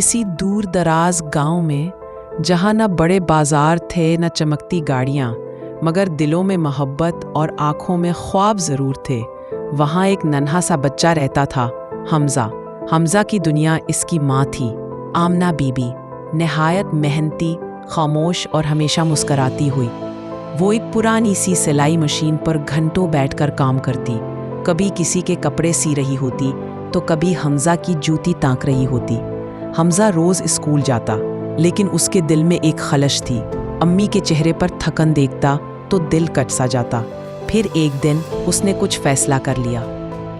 किसी दूर दराज गांव में, जहां न बड़े बाजार थे न चमकती गाड़ियां, मगर दिलों में मोहब्बत और आंखों में ख्वाब जरूर थे, वहां एक नन्हा सा बच्चा रहता था, हमजा। हमजा की दुनिया इसकी माँ थी, आमना बीबी, निहायत मेहनती, खामोश और हमेशा मुस्कराती हुई। वो एक पुरानी सी सिलाई मशीन पर घंटों बैठकर काम करती, कभी किसी के कपड़े सी रही होती तो कभी हमजा की जूती ताक रही होती। हमजा रोज स्कूल जाता, लेकिन उसके दिल में एक खलश थी। अम्मी के चेहरे पर थकन देखता तो दिल कट सा जाता। फिर एक दिन उसने कुछ फैसला कर लिया।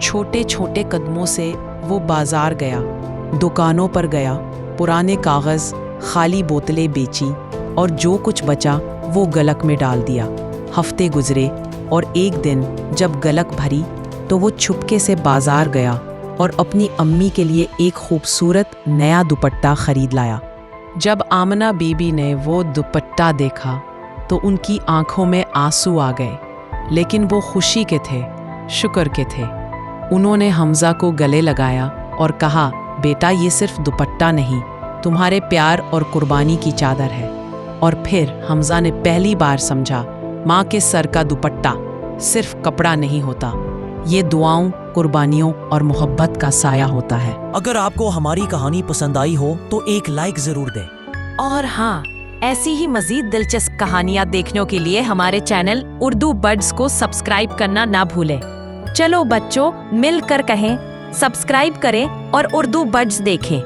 छोटे छोटे कदमों से वो बाजार गया, दुकानों पर गया, पुराने कागज़, खाली बोतलें बेची और जो कुछ बचा वो गलक में डाल दिया। हफ्ते गुजरे और एक दिन जब गलक भरी तो वो छुपके से बाजार गया और अपनी अम्मी के लिए एक खूबसूरत नया दुपट्टा खरीद लाया। जब आमना बीबी ने वो दुपट्टा देखा तो उनकी आंखों में आंसू आ गए, लेकिन वो खुशी के थे, शुक्र के थे। उन्होंने हमजा को गले लगाया और कहा, बेटा ये सिर्फ दुपट्टा नहीं, तुम्हारे प्यार और कुर्बानी की चादर है। और फिर हमजा ने पहली बार समझा, माँ के सर का दुपट्टा सिर्फ कपड़ा नहीं होता, ये दुआओं, कुर्बानियों और मोहब्बत का साया होता है। अगर आपको हमारी कहानी पसंद आई हो तो एक लाइक जरूर दें। और हाँ, ऐसी ही मजीद दिलचस्प कहानियाँ देखने के लिए हमारे चैनल उर्दू बर्ड्स को सब्सक्राइब करना ना भूलें। चलो बच्चों, मिलकर कहें, सब्सक्राइब करें और उर्दू बर्ड्स देखें।